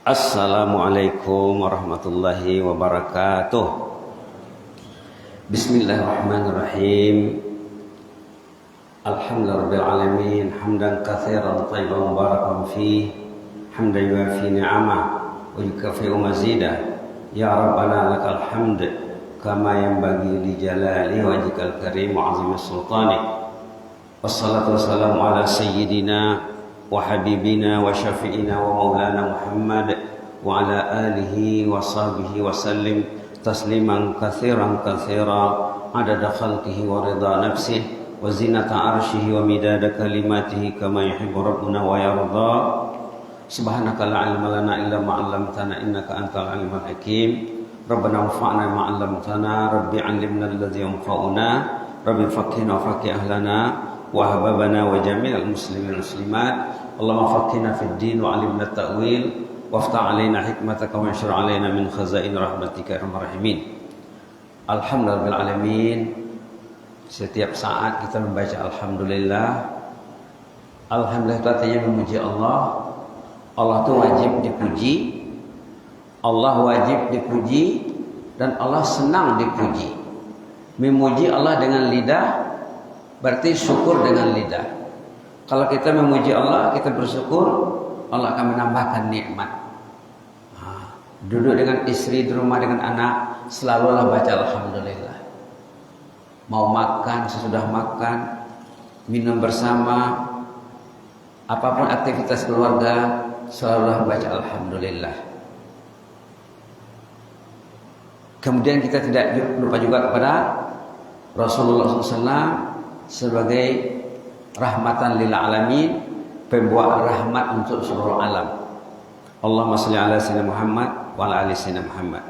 Assalamualaikum warahmatullahi wabarakatuh. Bismillahirrahmanirrahim. Alhamdulillahirabbil alamin, hamdan katsiran thayyiban mubarakan fih, hamdan yuwafi ni'amah wa yukafi'u mazidah. Ya Rabbana lakal hamd kama yanbaghi li jalali wajhikal karim wa 'azimi sultanik. Wassalatu wassalamu ala sayyidina wa habibina wa syafi'ina wa maulana Muhammad wa ala alihi wa sahbihi wa sallim tasliman katsiran katsira adada khalqihi wa ridha nafsihi wa zinata arshihi wa midada kalimatihi kama yuhibbu rabbuna wa yarda. Subhanaka la ilma lana illa ma 'allamtana innaka antal alimul hakim. Rabbana anfa'na ma 'allamtana, rabbi 'allimna alladhi yanfa'una, rabbi faqqihna wa faqqih ahlana wa hababana wa jami'al muslimin wal muslimat. Allahumma faqqihna fid din wa 'allimna at-ta'wil waftah 'alaina hikmataka wa anshur 'alaina min khazain rahmatika ya arhamar rahimin. Alhamdulillahil alamin. Setiap saat kita membaca alhamdulillah. Alhamdulillah itu artinya memuji Allah. Allah itu wajib dipuji. Allah wajib dipuji dan Allah senang dipuji. Memuji Allah dengan lidah berarti syukur dengan lidah. Kalau kita memuji Allah, kita bersyukur, Allah akan menambahkan nikmat. Duduk dengan istri di rumah dengan anak, selalulah baca alhamdulillah. Mau makan, sesudah makan, minum bersama, apapun aktivitas keluarga, selalulah baca alhamdulillah. Kemudian kita tidak lupa juga kepada Rasulullah SAW sebagai rahmatan lil alamin, pembawa rahmat untuk seluruh alam. Allahumma shalli ala sayyidina Muhammad wa ala ali sayyidina Muhammad.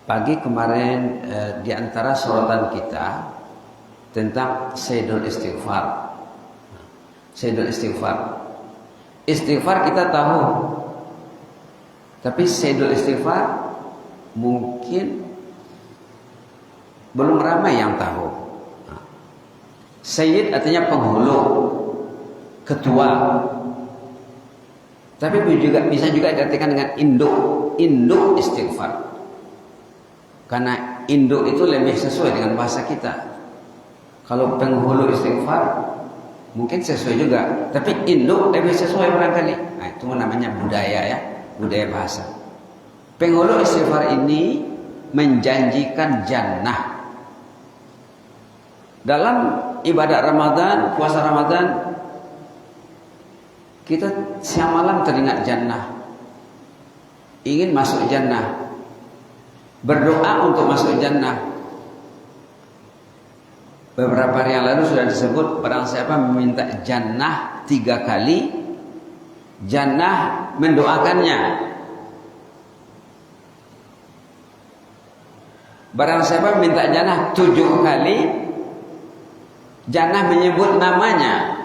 Pagi kemarin di antara sorotan kita tentang Sayyidul Istighfar. Sayyidul Istighfar. Istighfar kita tahu. Tapi Sayyidul Istighfar mungkin belum ramai yang tahu. Sayyid artinya penghulu, ketua. Tapi bisa juga diartikan dengan induk istighfar. Karena induk itu lebih sesuai dengan bahasa kita. Kalau penghulu istighfar mungkin sesuai juga, tapi induk lebih sesuai barangkali. Nah, itu namanya budaya ya, budaya bahasa. Penghulu istighfar ini menjanjikan jannah. Dalam ibadah Ramadan, puasa Ramadan, kita siang malam teringat jannah. Ingin masuk jannah. Berdoa untuk masuk jannah. Beberapa hari yang lalu sudah disebut, barang siapa meminta jannah 3 kali, jannah mendoakannya. Barang siapa meminta jannah 7 kali, jannah menyebut namanya.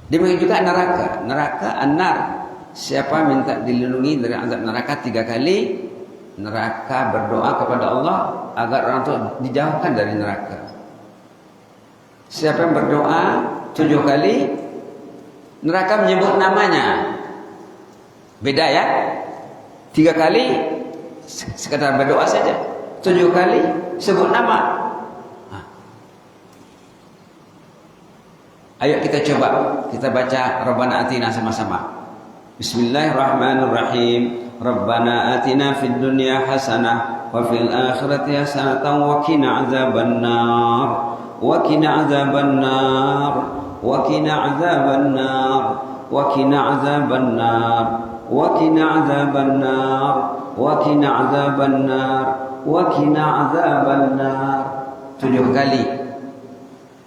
Demikian juga neraka. Neraka an-nar. Siapa minta dilindungi dari azab neraka 3 kali, neraka berdoa kepada Allah agar orang itu dijauhkan dari neraka. Siapa yang berdoa 7 kali, neraka menyebut namanya. Beda ya. 3 kali sekedar berdoa saja. 7 kali sebut nama. Ayo kita coba, kita baca Rabbana atina sama-sama. Bismillahirrahmanirrahim. Rabbana atina fid dunya hasanah wa fil akhirati hasanatan wa qina azabannar. Wa qina azabannar. Wa qina azabannar. Wa qina azabannar. Wa qina azabannar. Wa qina azabannar. Wa qina azabannar. 7 kali.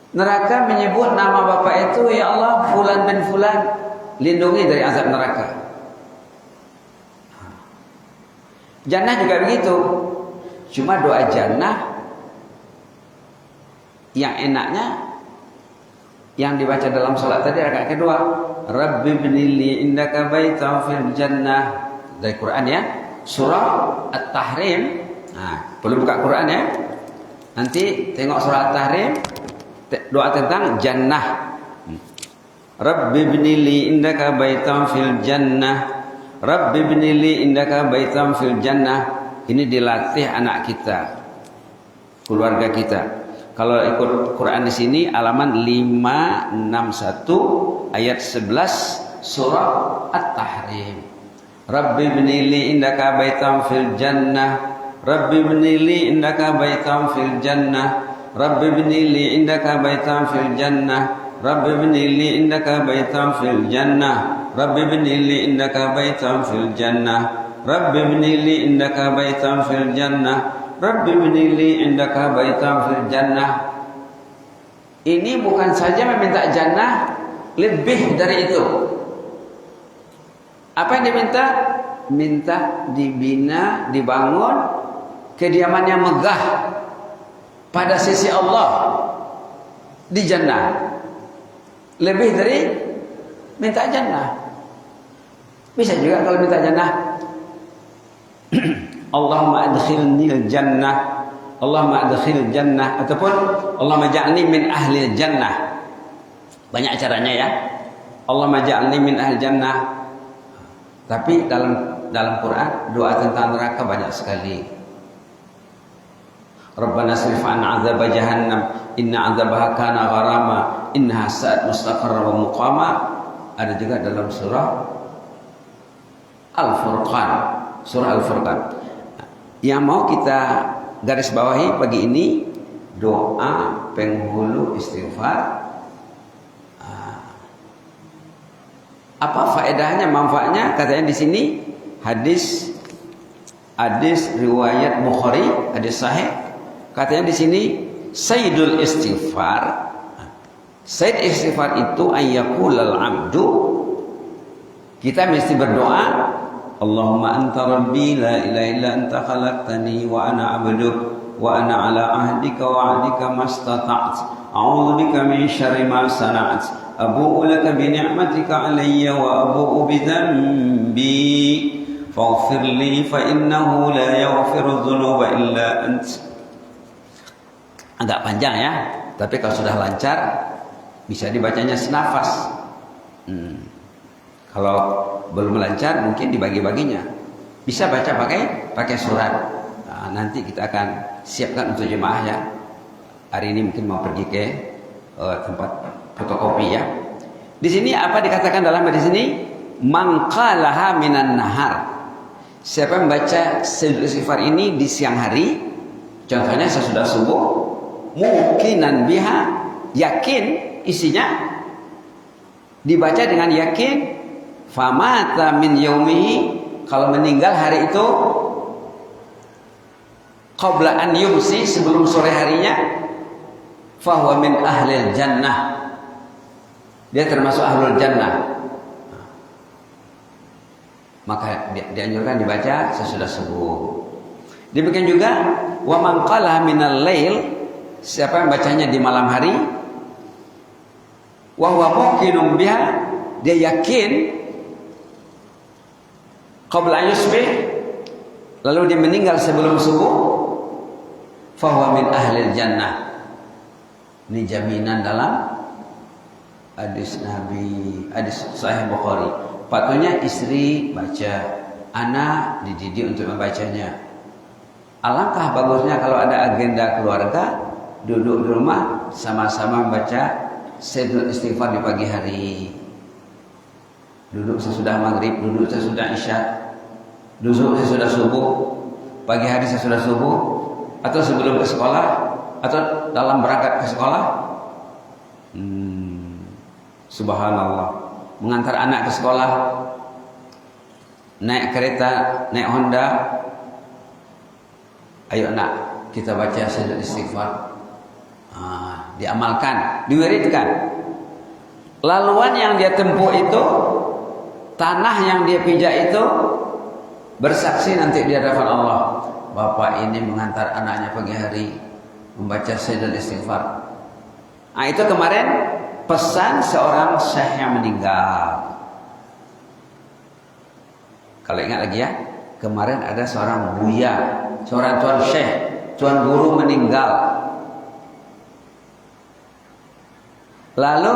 Neraka menyebut nama bapak itu, ya Allah, fulan bin fulan, lindungi dari azab neraka. Jannah juga begitu. Cuma doa jannah yang enaknya yang dibaca dalam salat tadi rakaat kedua, Rabbi binili indaka baita fil jannah, dari Quran ya, surah At-Tahrim. Nah, perlu buka Quran ya. Nanti tengok surah At-Tahrim, doa tentang jannah. Rabbi ibnili indaka baitan fil jannah. Rabbi ibnili indaka baitan fil jannah. Ini dilatih anak kita, keluarga kita. Kalau ikut Quran di sini halaman 561 ayat 11 surah At-Tahrim. Rabbi ibnili indaka baitan fil jannah. Rabbi ibnili indaka baitan fil jannah. Rabbi ibnili indaka baitan fil jannah. Rabbi ibnili indaka baitan fil jannah. Rabbi ibnili indaka baitan fil jannah. Rabbi ibnili indaka baitan fil jannah. Rabbi ibnili indaka baitan fil jannah. Ini bukan saja meminta jannah, lebih dari itu. Apa yang diminta? Minta dibina, dibangun kediaman yang megah pada sisi Allah di jannah. Lebih dari minta jannah. Bisa juga kalau minta jannah, Allahumma adkhilnil jannah, Allahumma adkhil jannah, ataupun Allahumma ja'alni min ahli jannah. Banyak caranya ya. Allahumma ja'alni min ahli jannah. Tapi dalam Quran doa tentang neraka banyak sekali. Rabbana srif 'anna 'adzab jahannam inna 'adzabaha kana gharama innaha sa'at mustaqarra wa muqama. Ada juga dalam surah Al-Furqan, surah Al-Furqan. Yang mau kita garis bawahi pagi ini doa penghulu istighfar. Apa faedahnya, manfaatnya? Katanya di sini hadis riwayat Bukhari, hadis sahih. Katanya di sini sayyidul istighfar. Sayyid istighfar itu ayyaqulal abdu. Kita mesti berdoa, Allahumma anta rabbi la ilaha illa anta khalaqtani wa ana 'abduk wa ana 'ala ahdika wa 'ahdika mastata'tu a'udzu bika min syarri ma sana'tu abu'u laka bi ni'matika 'alayya wa abu'u bi dhanbi faghfir li fa innahu la yaghfiru dzunuba illa ant. Agak panjang ya, tapi kalau sudah lancar bisa dibacanya senafas. Kalau belum lancar mungkin dibagi-baginya. Bisa baca pakai surat. Nah, nanti kita akan siapkan untuk jemaah ya. Hari ini mungkin mau pergi ke tempat fotokopi ya. Di sini apa dikatakan dalam hadis ini? Man qalaha minan nahar. Siapa yang membaca sayyidul istighfar ini di siang hari, contohnya sesudah subuh, mukinan biha, yakin isinya, dibaca dengan yakin. Famata min yaumihi, kalau meninggal hari itu qabla an yumsi, sebelum sore harinya, fahuwa min ahlil jannah, dia termasuk ahlul jannah. Maka dianjurkan dibaca sesudah subuh. Demikian juga wa man qala minal lail, siapa yang bacanya di malam hari, wa huwa muqinun biha, dia yakin qabla yusbih, lalu dia meninggal sebelum subuh, fahuwa min ahlil jannah. Ini jaminan dalam hadis Nabi, hadis Sahih Bukhari. Patutnya istri baca, anak dididik untuk membacanya. Alangkah bagusnya kalau ada agenda keluarga, duduk di rumah sama-sama membaca sayyidul istighfar di pagi hari. Duduk sesudah maghrib, duduk sesudah isya, duduk sesudah subuh, pagi hari sesudah subuh, atau sebelum ke sekolah, atau dalam berangkat ke sekolah. Subhanallah, mengantar anak ke sekolah, naik kereta, naik Honda. Ayo nak, kita baca sayyidul istighfar. Diamalkan, diwiridkan. Laluan yang dia tempuh itu, tanah yang dia pijak itu, bersaksi nanti di hadapan Allah. Bapak ini mengantar anaknya pagi hari membaca sayyidul istighfar. Nah, itu kemarin pesan seorang syekh yang meninggal. Kalau ingat lagi ya, kemarin ada seorang buya, seorang tuan syekh, tuan guru meninggal. Lalu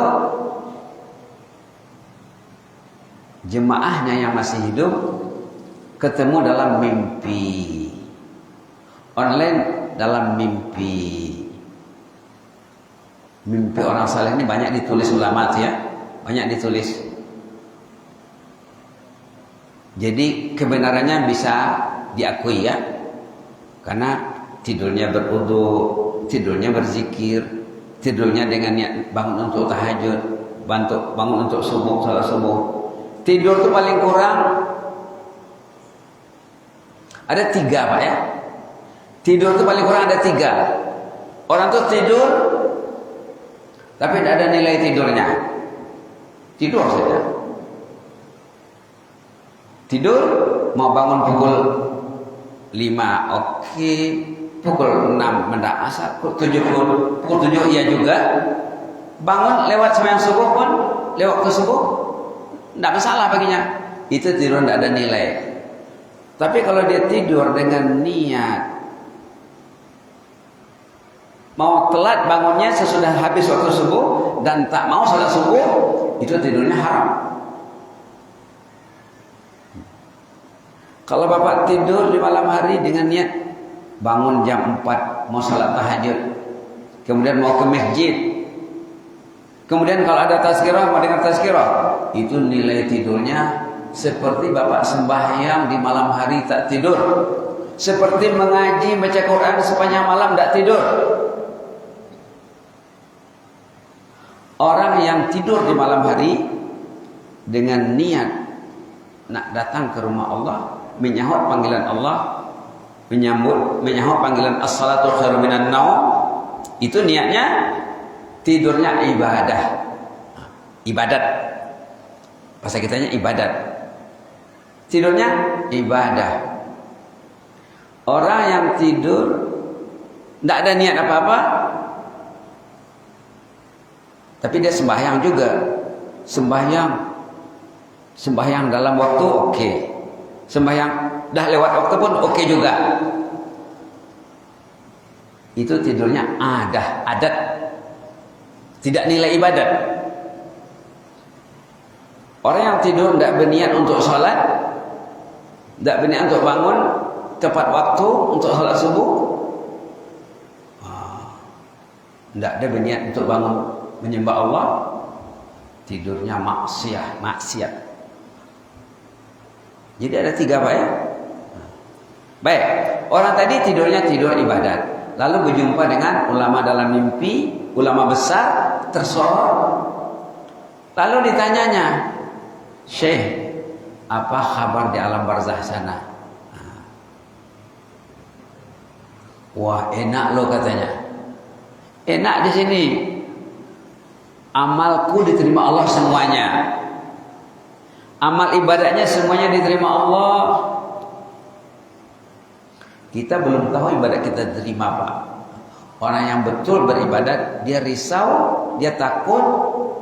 jemaahnya yang masih hidup ketemu dalam mimpi. Online dalam mimpi. Mimpi orang saleh ini banyak ditulis ulama ya, banyak ditulis. Jadi kebenarannya bisa diakui ya, karena tidurnya berwudu, tidurnya berzikir, tidurnya dengan niat bangun untuk tahajud, bangun untuk subuh, salat subuh. Tidur itu paling kurang ada 3 Pak ya. Tidur itu paling kurang ada 3. Orang tuh tidur tapi tidak ada nilai tidurnya. Tidur saja. Tidur mau bangun pukul 5 oke, pukul 6 mendak asar, pukul 7 iya juga. Bangun lewat sembahyang subuh pun, lewat ke subuh tidak masalah baginya. Itu tidur tidak ada nilai. Tapi kalau dia tidur dengan niat mau telat bangunnya sesudah habis waktu subuh dan tak mau salat subuh, itu tidurnya haram. Kalau bapak tidur di malam hari dengan niat bangun jam 4 mau salat tahajud, kemudian mau ke masjid, kemudian kalau ada tazkirah mau dengar tazkirah, itu nilai tidurnya seperti bapak sembahyang di malam hari tak tidur, seperti mengaji baca Quran sepanjang malam tak tidur. Orang yang tidur di malam hari dengan niat nak datang ke rumah Allah, menyahut panggilan Allah, menyahut panggilan as-salatu khairum minan naum, itu niatnya tidurnya ibadat. Bahasa kitanya ibadat. Tidurnya ibadah. Orang yang tidur tidak ada niat apa-apa, tapi dia sembahyang juga. Sembahyang dalam waktu oke. Sembahyang dah lewat waktu pun oke juga. Itu tidurnya adat. Tidak nilai ibadat. Orang yang tidur tidak berniat untuk sholat, tidak berniat untuk bangun tepat waktu untuk sholat subuh, tidak ada berniat untuk bangun menyembah Allah, tidurnya maksiat. Jadi ada 3 Pak ya. Baik, orang tadi tidurnya tidur ibadat, lalu berjumpa dengan ulama dalam mimpi, ulama besar tersohor, lalu ditanyanya, Syekh, apa kabar di alam barzah sana? Wah, enak loh katanya. Enak di sini. Amalku diterima Allah semuanya. Amal ibadahnya semuanya diterima Allah. Kita belum tahu ibadat kita diterima Pak. Orang yang betul beribadat, dia risau, dia takut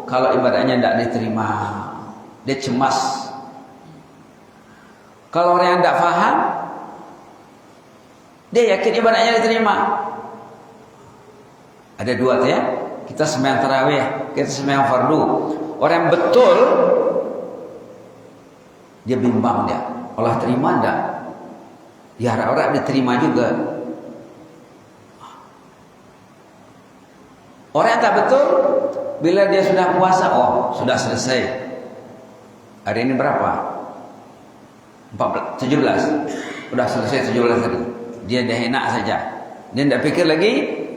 kalau ibadahnya tidak diterima. Dia cemas. Kalau orang yang tidak faham, dia yakin ibadahnya diterima. Ada 2 ya. Kita sembahyang tarawih, kita sembahyang fardu. Orang yang betul, dia bimbang dia. Allah terima enggak? Ya harap-harap diterima juga. Orang yang tak betul, bila dia sudah puasa, oh sudah selesai. Hari ini berapa? 17. Sudah selesai 17 hari. Dia dah enak saja. Dia tidak pikir lagi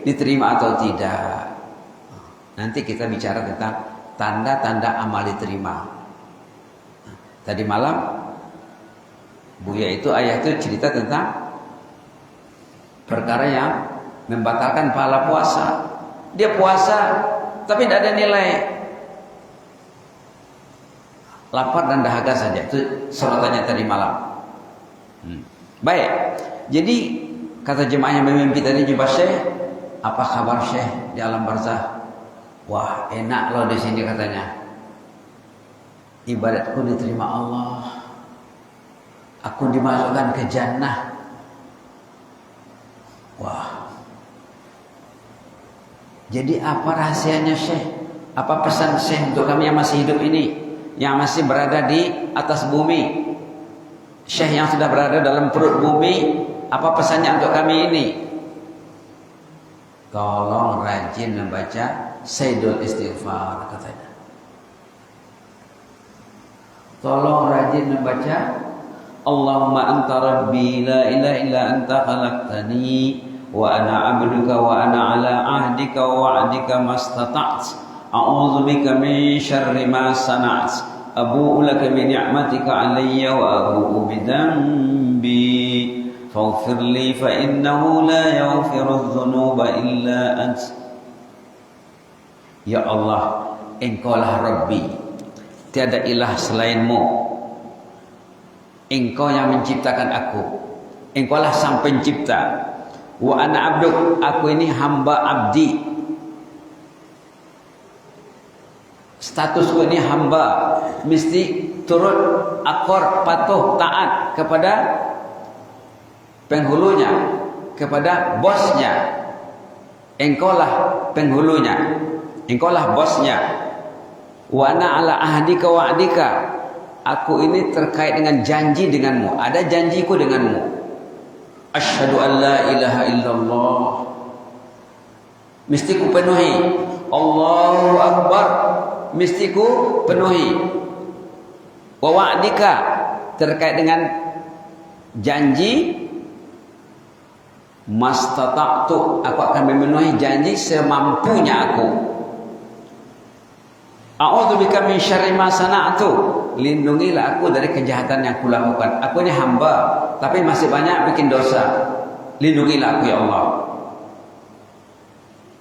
diterima atau tidak. Nanti kita bicara tentang tanda-tanda amal diterima. Tadi malam Buya itu ayah itu cerita tentang perkara yang membatalkan pahala puasa. Dia puasa tapi tidak ada nilai. Lapar dan dahaga saja. Itu sorotannya tadi malam. Baik. Jadi kata jemaah yang memimpi tadi, jumpa Syekh, apa kabar Syekh di alam barzah? Wah, enak loh di sini katanya. Ibadatku diterima Allah. Aku dimasukkan ke jannah. Wah. Jadi apa rahasianya Syekh? Apa pesan Syekh untuk kami yang masih hidup ini? yang masih berada di atas bumi, syekh yang sudah berada dalam perut bumi, apa pesannya untuk kami ini? Tolong rajin membaca Sayyidul Istighfar, katanya. Tolong rajin membaca Allahumma anta rabbi la ilaha illa anta khalaqtani wa ana 'abduka wa ana 'ala 'ahdika wa wa'dika mastata'tu a'udzu bika min syarri ma sana'tu abu'u laka bi ni'matika 'alayya wa abu'u bi dhanbi faghfir li fa innahu la yaghfiru dzunuba illa ant. Ya Allah, Engkaulah Rabbi, tiada ilah selainmu. Engkau yang menciptakan aku, Engkaulah sang pencipta. Wa ana abduk, aku ini hamba abdi. Statusku ini hamba, mesti turut akor, patuh, taat kepada penghulunya, kepada bosnya. Engkaulah penghulunya, Engkaulah bosnya. Wa ana ala ahdika wa wa'dika, aku ini terkait dengan janji denganmu, ada janjiku denganmu. Asyhadu an la ilaha illallah, mesti ku penuhi. Allahu akbar, mesti ku penuhi. Wa wa'dika, terkait dengan janji. Mastata'tu, aku akan memenuhi janji semampunya aku. A'udzubika min syarri ma sana'tu, lindungilah aku dari kejahatan yang kulakukan. Aku ini hamba, tapi masih banyak bikin dosa. Lindungilah aku ya Allah.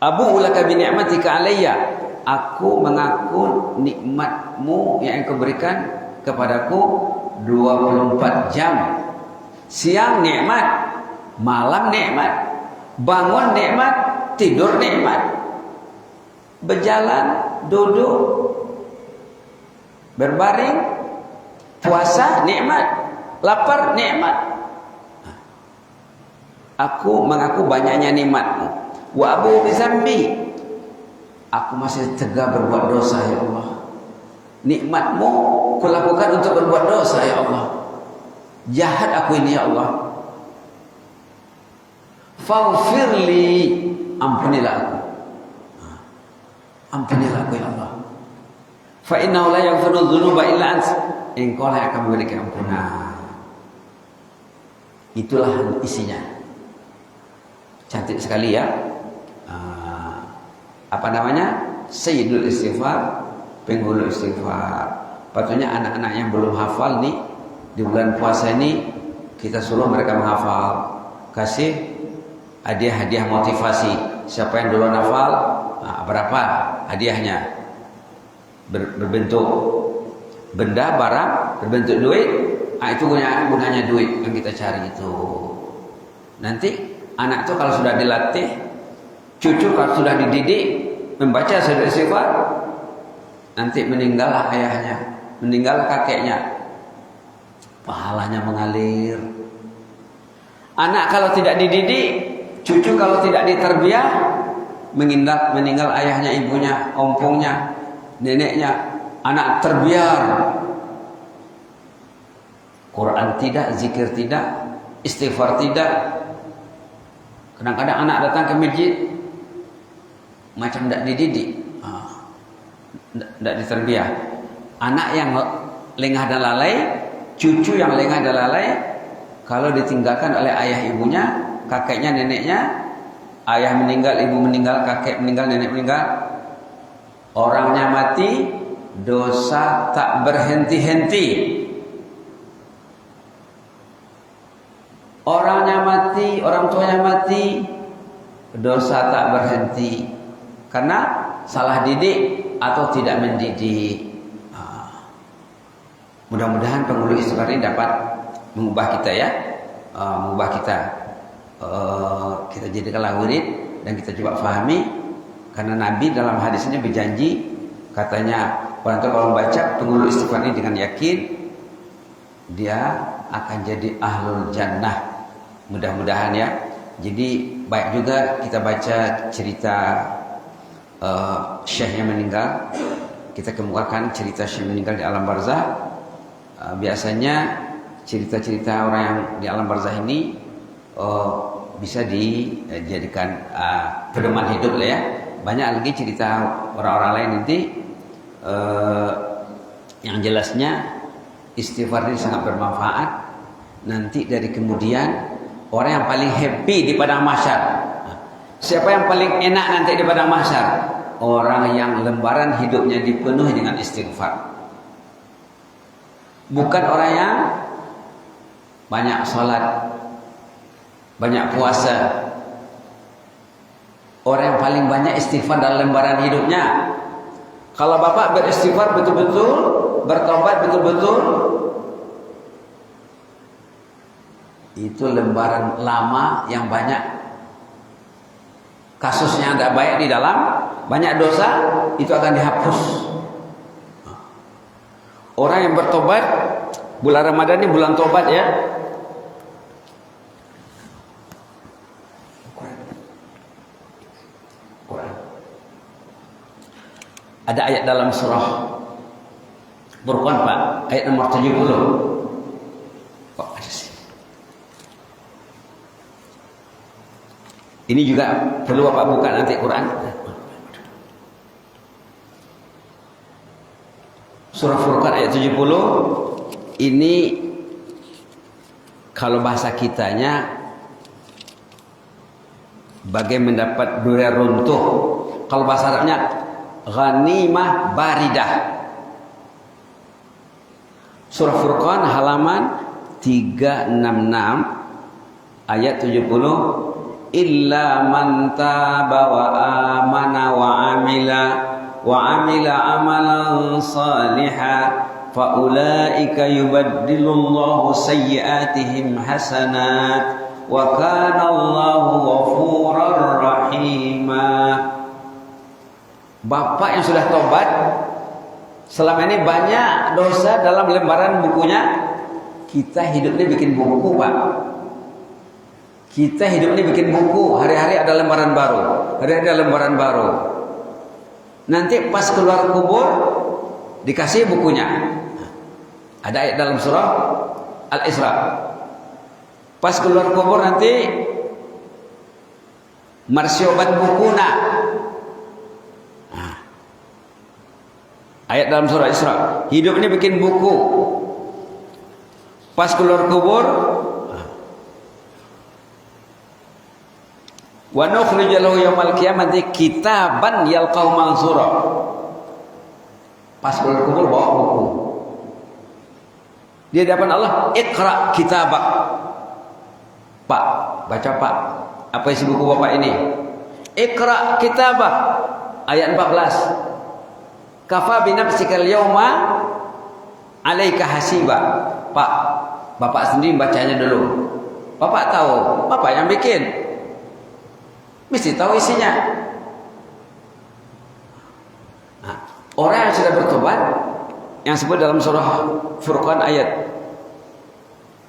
Abu'u laka bi ni'matika 'alayya, aku mengaku nikmatmu yang engkau berikan kepadaku 24 jam. Siang nikmat, malam nikmat, bangun nikmat, tidur nikmat, berjalan, duduk, berbaring, puasa nikmat, lapar nikmat. Aku mengaku banyaknya nikmatmu. Wa abu bizambi, aku masih tegak berbuat dosa ya Allah. Nikmatmu kulakukan untuk berbuat dosa ya Allah. Jahat aku ini ya Allah. Faghfirli, ampunilah aku. Ampunilah aku ya Allah. Fa innahu la yaghfiru dzunuba illa ant, Engkau lah yang akan memberikan ampunan. Itulah isinya. Cantik sekali ya. Apa namanya? Sayyidul Istighfar, penghulu istighfar. Patutnya anak-anak yang belum hafal nih, di bulan puasa ini kita suruh mereka menghafal. Kasih hadiah-hadiah motivasi. Siapa yang duluan hafal, berapa hadiahnya? Berbentuk benda, barang, berbentuk duit. Itu gunanya duit yang kita cari itu. Nanti anak itu kalau sudah dilatih, cucu kalau sudah dididik membaca Sayyidul Istighfar, nanti meninggal ayahnya, meninggal kakeknya, pahalanya mengalir. Anak kalau tidak dididik, cucu kalau tidak ditarbiyah, meninggal ayahnya, ibunya, ompongnya, neneknya. Anak terbiar, Quran tidak, zikir tidak, istighfar tidak. Kadang-kadang anak datang ke masjid macam tidak dididik, tidak ditarbiyah. Anak yang lengah dan lalai, cucu yang lengah dan lalai, kalau ditinggalkan oleh ayah ibunya, kakeknya, neneknya, ayah meninggal, ibu meninggal, kakek meninggal, nenek meninggal, orangnya mati, dosa tak berhenti-henti. Orangnya mati, orang tuanya mati, dosa tak berhenti. Karena salah didik atau tidak mendidik. Mudah-mudahan penghulu istighfar ini dapat mengubah kita ya, mengubah kita. Kita jadikanlah wirid dan kita coba fahami. Karena Nabi dalam hadisnya berjanji, katanya orang itu kalau membaca penghulu istighfar ini dengan yakin, dia akan jadi ahlul jannah. Mudah-mudahan ya. Jadi baik juga kita baca cerita Syekh yang meninggal, kita kemukakan cerita syekh meninggal di alam barzah. Biasanya cerita-cerita orang yang di alam barzah ini bisa dijadikan pedoman hidup lah ya. Banyak lagi cerita orang-orang lain nanti yang jelasnya istighfar ini sangat bermanfaat. Nanti dari kemudian orang yang paling happy di padang mahsyar. Siapa yang paling enak nanti di padang mahsyar? Orang yang lembaran hidupnya dipenuhi dengan istighfar. Bukan orang yang banyak sholat, banyak puasa. Orang yang paling banyak istighfar dalam lembaran hidupnya. Kalau bapak beristighfar betul-betul, bertobat betul-betul, itu lembaran lama yang banyak kasusnya tidak baik di dalam, banyak dosa, itu akan dihapus. Orang yang bertobat, bulan Ramadan ini bulan tobat ya. Ada ayat dalam surah Furqan Pak, ayat nomor 70. Kok ada sih? Ini juga perlu Bapak buka nanti Quran. Surah Furqan ayat 70. Ini kalau bahasa kitanya bagai mendapat durian runtuh. Kalau bahasa Arabnya ghanimah baridah. Surah Furqan halaman 366 ayat 70. Illa man taba wa amana wa amila amalan salihan fa ulaika yubaddilullahu sayyi'atihim hasanat wa kana Allahu ghafurar rahimah. Bapak yang sudah tobat, selama ini banyak dosa dalam lembaran bukunya. Kita hidup ini bikin buku Pak. Kita hidup ini bikin buku. Hari-hari ada lembaran baru. Hari-hari ada lembaran baru. Nanti pas keluar kubur dikasih bukunya. Ada ayat dalam surah Al-Isra. Pas keluar kubur nanti marsiobat bukuna. Ayat dalam surah Isra, hidup ini bikin buku. Pas keluar kubur, wa nukhrij lahu yaumal qiyamati kitaban yalqahu mansura. Pas keluar kubur bawa buku. Di hadapan Allah, iqra kitabak. Pak, baca Pak. Apa isi buku Bapak ini? Iqra kitabak. Ayat 14. Kafa binafsikal yauma alaika hasiba. Pak, Bapak sendiri bacanya dulu. Bapak tahu, Bapak yang bikin. Mesti tahu isinya. Nah, orang yang sudah bertobat, yang sebut dalam surah Furqan ayat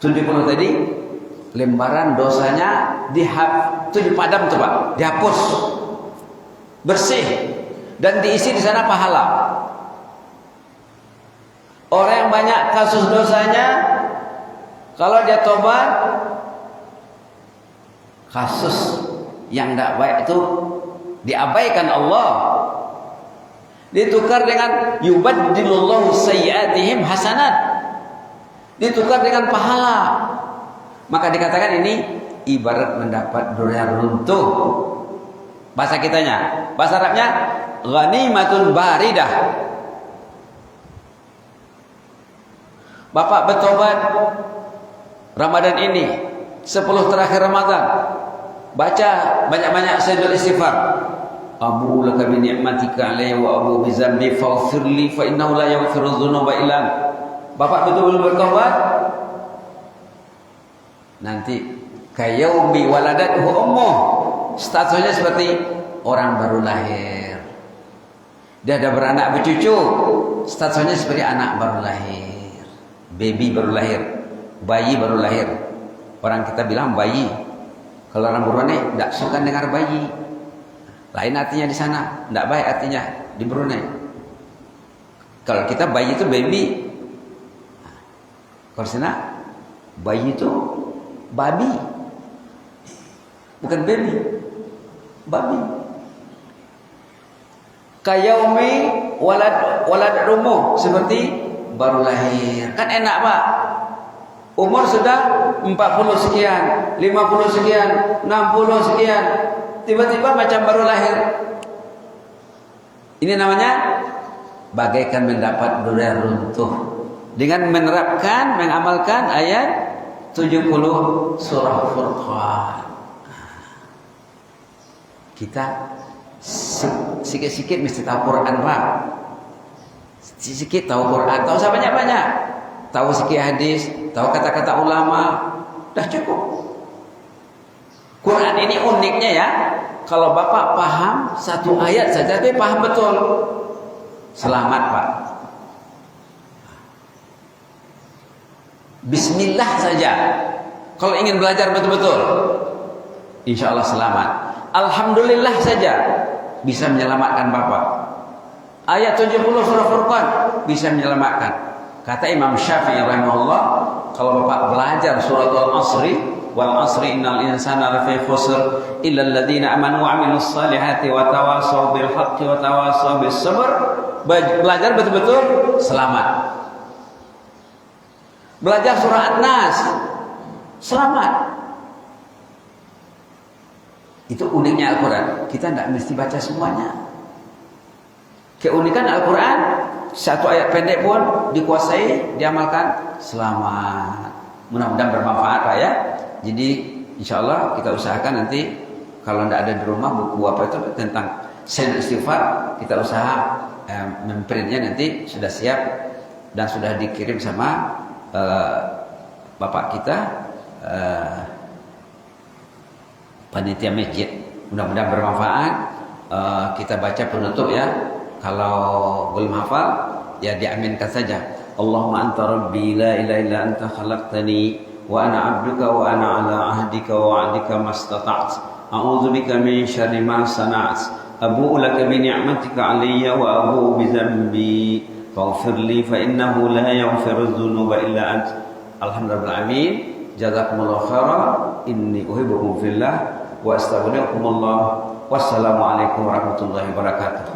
70 tadi, lembaran dosanya dipadam tuh Pak, dihapus, bersih, dan diisi di sana pahala. Orang yang banyak kasus dosanya, kalau dia tobat, kasus yang tidak baik itu diabaikan Allah, ditukar dengan yubaddilullahu sayyi'atihim hasanat, ditukar dengan pahala. Maka dikatakan ini ibarat mendapat durian runtuh. Bahasa kitanya, bahasa Arabnya ghanimatun baridah. Bapak bertobat Ramadan ini, 10 terakhir Ramadan, baca banyak-banyak sayyidul istighfar. Abu laka bi ni'matika alayya wa abu bi dzambi faghfirli fa innahu la yaghfiru dzunuba illa ant. Bapak betul-betul bertobat, nanti kayaumi waladathu ummuh, statusnya seperti orang baru lahir. Dia ada beranak bercucu, statusnya seperti anak baru lahir. Baby baru lahir, bayi baru lahir. Orang kita bilang bayi. Kalau orang Brunei tidak suka dengar bayi. Lain artinya di sana, tidak baik artinya di Brunei. Kalau kita bayi itu baby. Kalau sana bayi itu babi. Bukan baby. Babi. Kayaumi walad umuh, seperti baru lahir. Kan enak, Pak. Umur sudah 40 sekian, 50 sekian, 60 sekian. Tiba-tiba macam baru lahir. Ini namanya bagaikan mendapat durian runtuh. Dengan menerapkan, mengamalkan ayat 70 surah Furqan. Kita sikit-sikit mesti tahu Quran, Pak. Sikit tahu Quran, tahu usah banyak-banyak. Tahu sikit hadis, tahu kata-kata ulama, dah cukup. Quran ini uniknya ya, kalau Bapak paham satu ayat saja, tapi paham betul, selamat, Pak. Bismillah saja, kalau ingin belajar betul-betul, insya Allah selamat. Alhamdulillah saja bisa menyelamatkan Bapak. Ayat 70 surah Furqan bisa menyelamatkan. Kata Imam Syafi'i rahimahullah, kalau Bapak belajar surat Al-Asri, wal asri innal insana lafi khusr illa alladziina amanu wa 'amilus salihati wa tawassaw bil haqqi wa tawassaw bis sabr, belajar betul-betul selamat. Belajar surah An-Nas, selamat. Itu uniknya Al-Quran. Kita tidak mesti baca semuanya. Keunikan Al-Quran, satu ayat pendek pun dikuasai, diamalkan, selamat. Mudah-mudahan bermanfaat, Pak ya. Jadi insya Allah kita usahakan nanti kalau tidak ada di rumah buku apa itu tentang sen istighfar, kita usaha memprintnya, nanti sudah siap dan sudah dikirim sama bapak kita, panitia masjid. Mudah-mudahan bermanfaat. Kita baca penutup ya. Kalau belum hafal ya diaminkan saja. Allahumma anta rabbi la ilaha illa anta khalaqtani wa ana 'abduka wa ana 'ala 'ahdika wa wa'dika mastata'tu. A'udzu bika min syarri ma sana'tu. Abu'u laka bi ni'matika 'alayya wa abu'u bi dhanbi. Faghfir li fa innahu la yaghfiru dzunuba illa ant. Alhamdulillah. Jazakumullahu khairan. Inni uhibbukum fillah wa astaghfirukumullah. Wassalamualaikum warahmatullahi wabarakatuh.